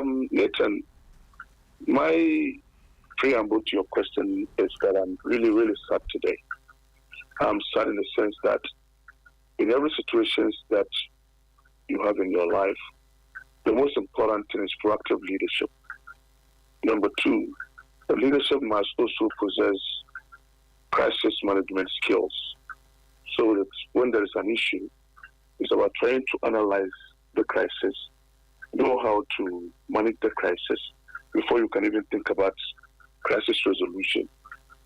Nathan, my preamble to your question is that I'm really, really sad today. I'm sad in the sense that in every situation that you have in your life, the most important thing is proactive leadership. Number two, the leadership must also possess crisis management skills, so that when there is an issue, it's about trying to analyze the crisis, know how to manage the crisis before you can even think about crisis resolution.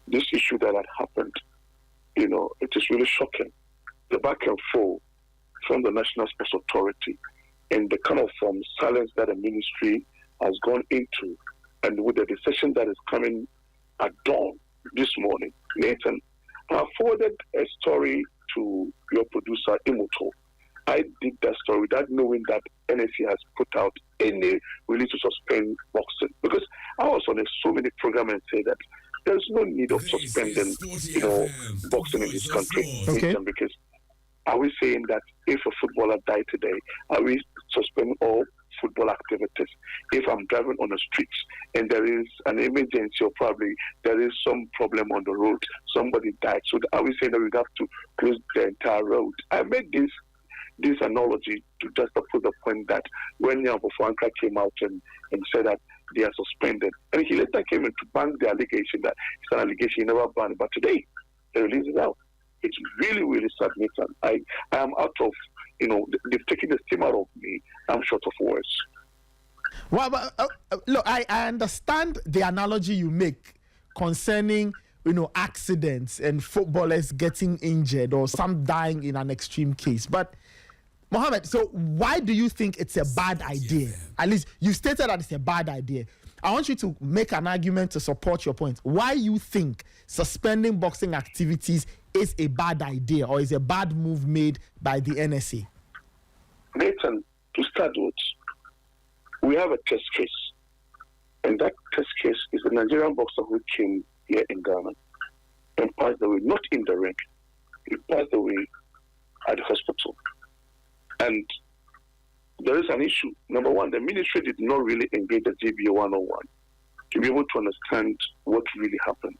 This issue that had happened, it is really shocking. The back and forth from the National Sports Authority and the kind of silence that the ministry has gone into, and with the decision that is coming at dawn this morning. Nathan, I forwarded a story to your producer, Imoto. I did that story without knowing that NSA has put out any release to suspend boxing, because I was on so many programs and say that there's no need of suspending, boxing in this country. Okay. Because are we saying that if a footballer died today, are we suspending all football activities? If I'm driving on the streets and there is an emergency or probably there is some problem on the road, somebody died, so are we saying that we have to close the entire road? I made this analogy to just put the point that when Franca came out and said that they are suspended, and he later came in to bank the allegation that it's an allegation he never banned, but today they released it out. It's really, really sad, Nathan. I am out of, they've taken the steam out of me. I'm short of words. Well, but, look, I understand the analogy you make concerning, accidents and footballers getting injured or some dying in an extreme case. But, Mohammed, so why do you think it's a bad idea? At least you stated that it's a bad idea. I want you to make an argument to support your point. Why you think suspending boxing activities is a bad idea or is a bad move made by the NSA? Nathan, to start with, we have a test case. And that test case is a Nigerian boxer who came here in Ghana and passed away, not in the ring. He passed away at the hospital. And there is an issue. Number one, the ministry did not really engage the GBA 101 to be able to understand what really happened.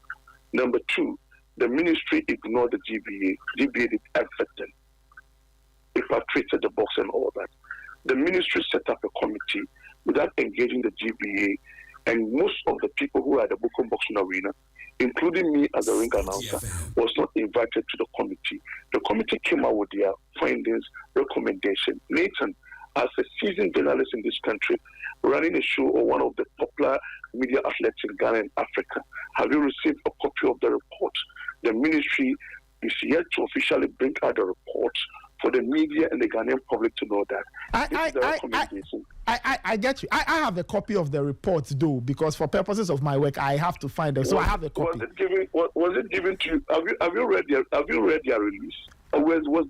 Number two, the ministry ignored the GBA. GBA did everything. Repatriated the box and all that. The ministry set up a committee without engaging the GBA, and most of the people who are at the Bukum Boxing Arena, including me as a ring announcer, was not invited to the committee. The committee came out with their findings, recommendation. Nathan, as a seasoned journalist in this country, running a show on one of the popular media outlets in Ghana and Africa, have you received a copy of the report? The ministry is yet to officially bring out the report for the media and the Ghanaian public to know that. I get you. I have a copy of the report, though, because for purposes of my work, I have to find it. So I have a copy. Was it given to you? Have you read their release? Or was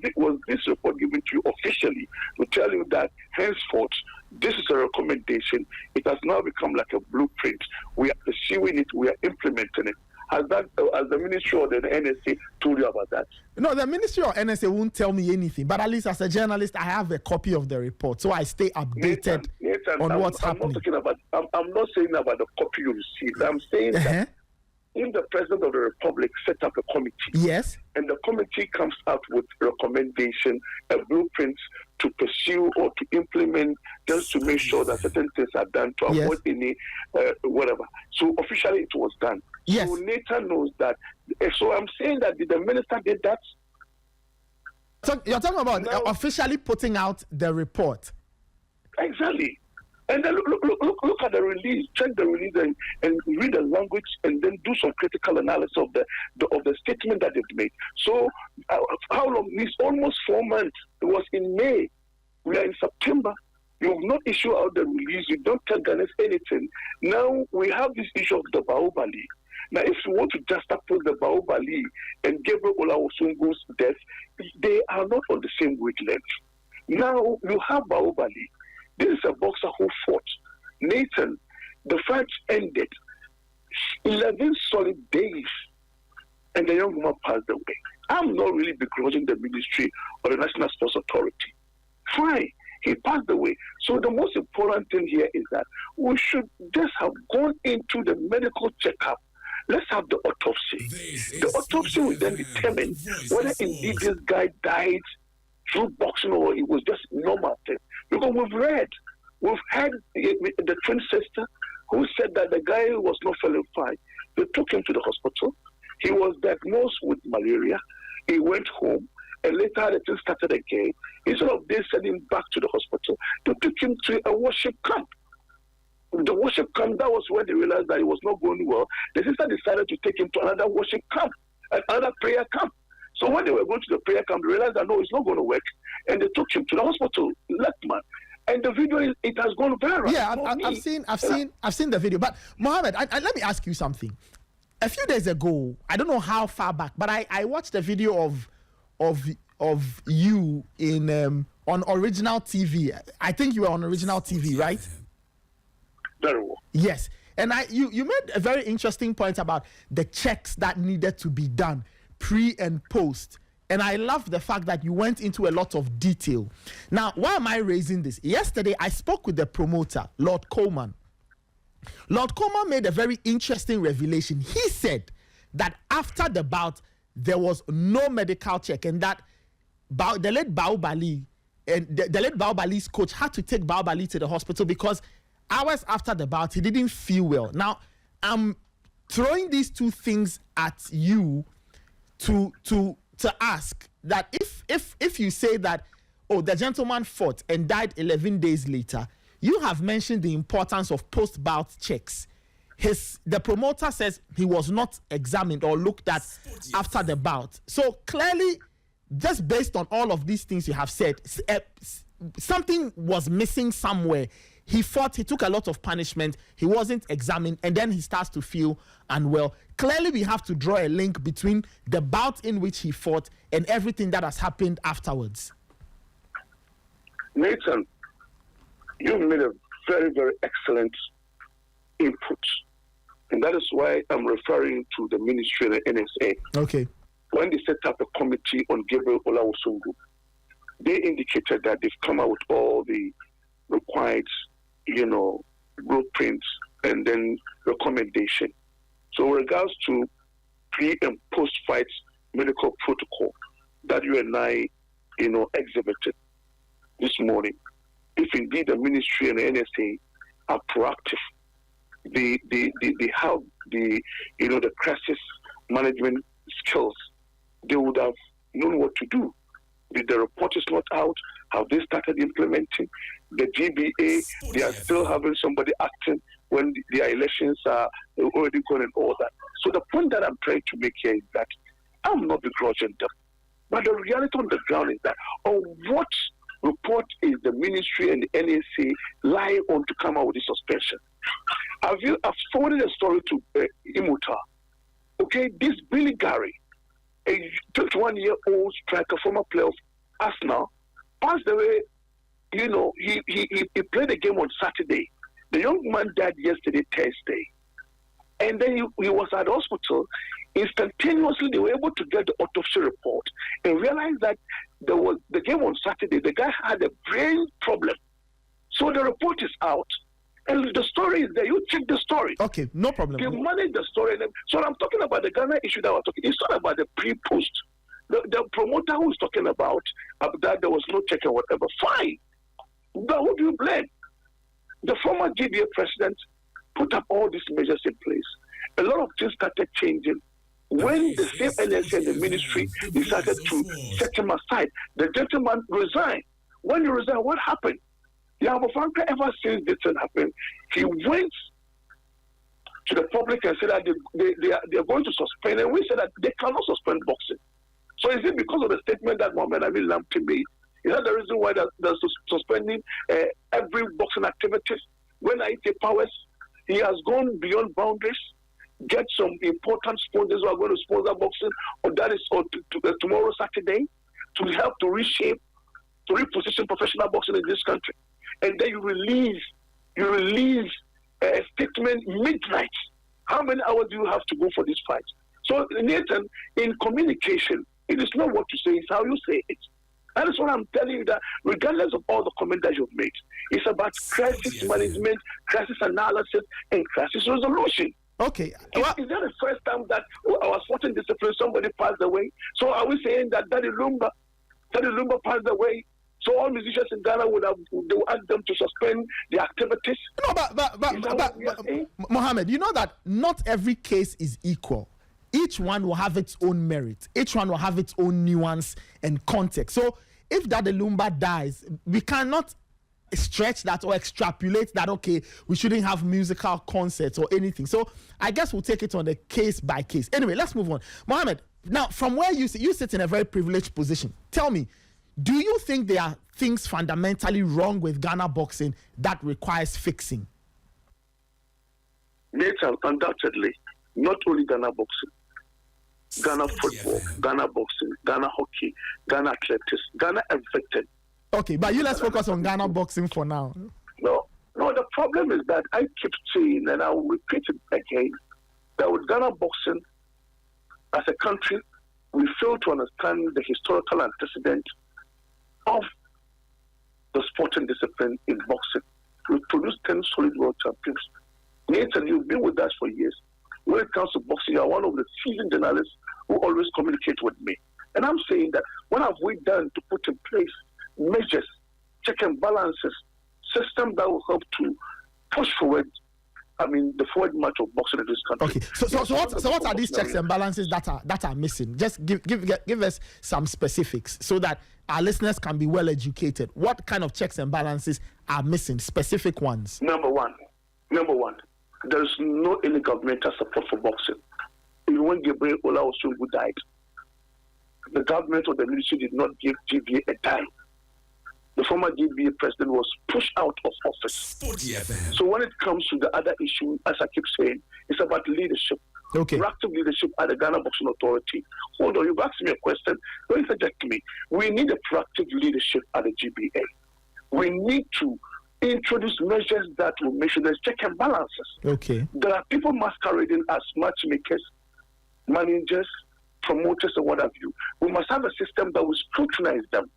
this report given to you officially to tell you that henceforth this is a recommendation? It has now become like a blueprint. We are pursuing it. We are implementing it. Has the ministry or the NSA told you about that? No, the ministry or NSA won't tell me anything. But at least as a journalist, I have a copy of the report, so I stay updated on what's happening. I'm not saying about the copy you received. I'm saying that if the President of the Republic set up a committee, yes, and the committee comes out with recommendation, a blueprint to pursue or to implement, just to make sure that certain things are done to avoid any whatever. So officially it was done. Yes. So Nathan knows that. So I'm saying that the minister did that. So you're talking about officially putting out the report. Exactly. And then look at the release, check the release and read the language, and then do some critical analysis of the statement that they've made. So how long? It's almost 4 months. It was in May. We are in September. You have not issued out the release. You don't tell Ghanaians anything. Now we have this issue of the Bahubali. Now, if you want to just oppose the Bahubali and Gabriel Olaosungo's death, they are not on the same wavelength. Now you have Bahubali. This is a boxer who fought. Nathan, the fight ended 11 solid days, and the young woman passed away. I'm not really begrudging the ministry or the National Sports Authority. Fine. He passed away. So the most important thing here is that we should just have gone into the medical checkup. Let's have the autopsy. The autopsy will then determine whether indeed this guy died through boxing or it was just normal thing. Because we've had the twin sister who said that the guy was not feeling fine. They took him to the hospital. He was diagnosed with malaria. He went home, and later the thing started again. Instead of they sending him back to the hospital, they took him to a worship camp. The worship camp, that was when they realized that it was not going well. The sister decided to take him to another worship camp, another prayer camp. So when they were going to the prayer camp, they realized that no, it's not going to work, and they took him to the hospital, left man. And the video, it has gone viral. Yeah, I've seen the video. But Mohammed, let me ask you something. A few days ago, I don't know how far back, but I watched a video of you in on original TV. I think you were on original TV, right? Very well. Yes, and you made a very interesting point about the checks that needed to be done pre and post. And I love the fact that you went into a lot of detail. Now, why am I raising this? Yesterday, I spoke with the promoter, Lord Coleman. Lord Coleman made a very interesting revelation. He said that after the bout, there was no medical check, and that the late Bahubali and the late Bahubali's coach had to take Bahubali to the hospital because hours after the bout, he didn't feel well. Now, I'm throwing these two things at you to ask that if you say that, oh, the gentleman fought and died 11 days later, you have mentioned the importance of post-bout checks. The promoter says he was not examined or looked at after the bout. So clearly, just based on all of these things you have said, something was missing somewhere. He fought, he took a lot of punishment, he wasn't examined, and then he starts to feel unwell. Clearly, we have to draw a link between the bout in which he fought and everything that has happened afterwards. Nathan, you made a very, very excellent input. And that is why I'm referring to the ministry and the NSA. Okay. When they set up a committee on Gabriel Olaosungu, they indicated that they've come out with all the required, blueprints and then recommendation. So in regards to pre and post-fight medical protocol that you and I, exhibited this morning, if indeed the ministry and the NSA are proactive, they have the crisis management skills, they would have known what to do. The report is not out. Have they started implementing? The GBA, they are still having somebody acting when their elections are already gone and all that. So the point that I'm trying to make here is that I'm not begrudging them. But the reality on the ground is that on what report is the ministry and the NSA lying on to come out with this suspension? I've forwarded a story to Imuta. Okay, this Billy Gary, a 21-year-old striker, former player of Arsenal, passed away. He played the game on Saturday. The young man died yesterday, Thursday. And then he was at the hospital. Instantaneously, they were able to get the autopsy report and realize that there was the game on Saturday. The guy had a brain problem. So the report is out. And the story is there. You check the story. Okay, no problem. They manage the story. So I'm talking about the Ghana issue that we're talking. It's not about the pre-post. The promoter who is talking about that there was no check or whatever, fine. But who do you blame? The former GBA president put up all these measures in place. A lot of things started changing when the same NSA and the ministry decided to set him aside. The gentleman resigned. When he resigned, what happened? Yabofanka, ever since this thing happened, he went to the public and said that they are going to suspend, and we said that they cannot suspend boxing. So is it because of the statement that Mohammed Amin Lamptey made? Is that the reason why they're suspending every boxing activities? When Aite Powers, he has gone beyond boundaries, get some important sponsors who are going to sponsor boxing, or tomorrow Saturday, to help to reshape, to reposition professional boxing in this country. And then you release a statement midnight. How many hours do you have to go for this fight? So, Nathan, in communication, it is not what you say, it's how you say it. That is what I'm telling you, that regardless of all the comments that you've made, it's about crisis management, crisis analysis, and crisis resolution. Okay. Is that the first time that our sporting discipline, somebody passed away? So are we saying that Daddy Lumba passed away? So all musicians in Ghana would ask them to suspend the activities? No, but Mohammed, you know that not every case is equal. Each one will have its own merit. Each one will have its own nuance and context. So if Daddy Lumba dies, we cannot stretch that or extrapolate that, okay, we shouldn't have musical concerts or anything. So I guess we'll take it on a case by case. Anyway, let's move on. Mohammed, now from where you sit in a very privileged position. Tell me, do you think there are things fundamentally wrong with Ghana boxing that requires fixing? Nathan, undoubtedly, not only Ghana boxing, Ghana football, Ghana boxing, Ghana hockey, Ghana athletics, Ghana everything. Okay, but let's focus on Ghana boxing for now. No, the problem is that I keep saying, and I will repeat it again, that with Ghana boxing, as a country, we fail to understand the historical antecedent of the sporting discipline in boxing. We produced 10 solid world champions. Nathan, you've been with us for years. When it comes to boxing, you are one of the seasoned journalists who always communicate with me. And I'm saying that what have we done to put in place measures, check and balances, system that will help to push forward, the forward march of boxing in this country. Okay, so what are these checks and balances that are missing? Just give us some specifics so that our listeners can be well educated. What kind of checks and balances are missing? Specific ones. Number one, there is no any governmental support for boxing. Even when Gabriel Olaosungu died, the government or the ministry did not give GBA a dime. The former GBA president was pushed out of office. SportyFM. So when it comes to the other issue, as I keep saying, it's about leadership. Okay. Proactive leadership at the Ghana Boxing Authority. Hold on, you've asked me a question. Don't interject me. We need a proactive leadership at the GBA. We need to introduce measures that will make sure there's check and balances. Okay. There are people masquerading as matchmakers, managers, promoters, and what have you. We must have a system that will scrutinize them.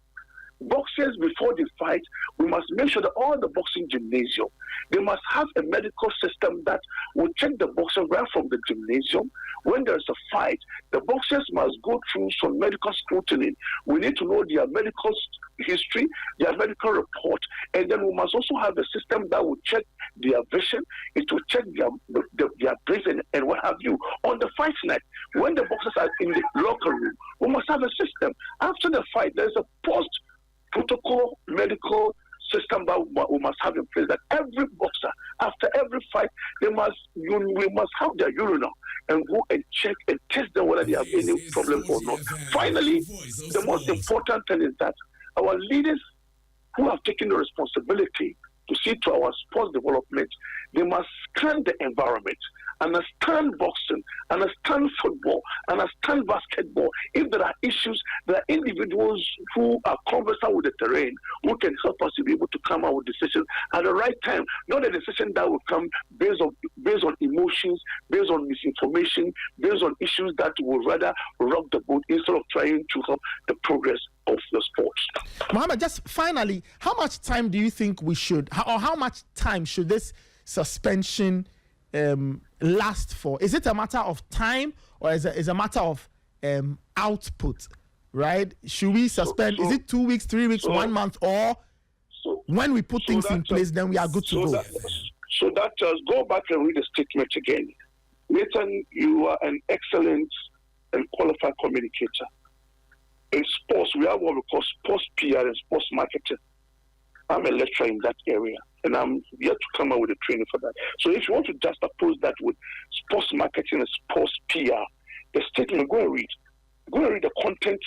Boxers, before they fight, we must make sure that all the boxing gymnasium, they must have a medical system that will check the boxer right from the gymnasium. When there's a fight, the boxers must go through some medical scrutiny. We need to know their medical history, their medical report, and then we must also have a system that will check their vision, it will check their brain and what have you. On the fight night, when the boxers are in the locker room, we must have a system. After the fight, there's a post-protocol medical system that we must have in place, that every boxer, after every fight, we must have their urinal and go and check and test them whether they have any problem or not. Finally, the most important thing is that our leaders who have taken the responsibility to see to our sports development, they must scan the environment, understand boxing, understand football, understand basketball. If there are issues, there are individuals who are conversant with the terrain who can help us to be able to come out with decisions at the right time, not a decision that will come based on emotions, based on misinformation, based on issues that will rather rock the boat instead of trying to help the progress of the sports. Mohammed, just finally, how much time do you think we should, or how much time should this suspension last for? Is it a matter of time, or is it a matter of output, right? Should we suspend? Is it 2 weeks, 3 weeks, 1 month, or when we put things in place, then we are good to go? Go back and read the statement again. Nathan, you are an excellent and qualified communicator. In sports, we have what we call sports PR and sports marketing. I'm a lecturer in that area, and I'm yet to come up with a training for that. So if you want to just oppose that with sports marketing and sports PR, the statement, go and read the content,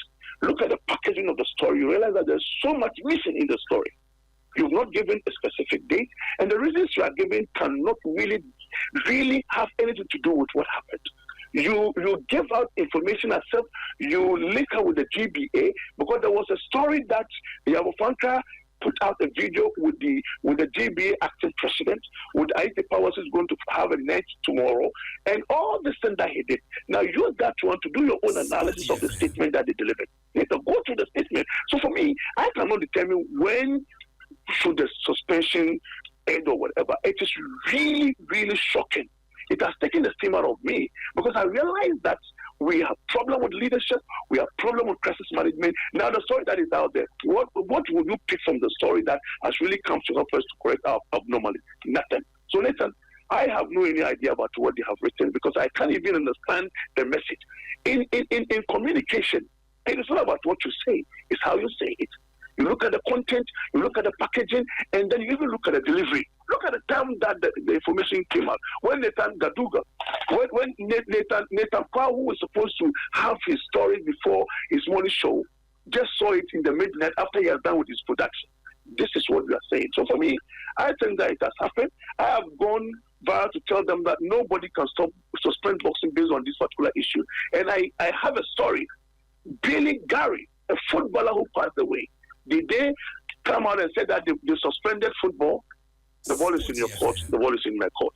look at the packaging of the story, you realize that there's so much missing in the story. You've not given a specific date, and the reasons you are giving cannot really have anything to do with what happened. You give out information as if you link her with the GBA, because there was a story that the Yabufanka put out a video with the GBA acting president, with Isaac Powers is going to have a net tomorrow, and all this thing that he did. Now use that one to do your own analysis of the statement that they delivered. You need to go through the statement. So for me, I cannot determine when should the suspension end or whatever. It is really, really shocking. It has taken the steam out of me because I realize that we have problem with leadership, we have problem with crisis management. Now the story that is out there, what would you pick from the story that has really come to help us to correct our abnormality? Nothing. So Nathan, I have no any idea about what they have written because I can't even understand the message. In communication, it is not about what you say, it's how you say it. You look at the content, you look at the packaging, and then you even look at the delivery. Look at the time that the information came out. When Nathan Gaduga, when Nathan Kwa, who was supposed to have his story before his morning show, just saw it in the midnight after he has done with his production. This is what we are saying. So for me, I think that it has happened. I have gone viral to tell them that nobody can suspend boxing based on this particular issue. And I have a story. Billy Gary, a footballer who passed away, did they come out and say that they suspended football? The ball is in your court. The ball is in my court.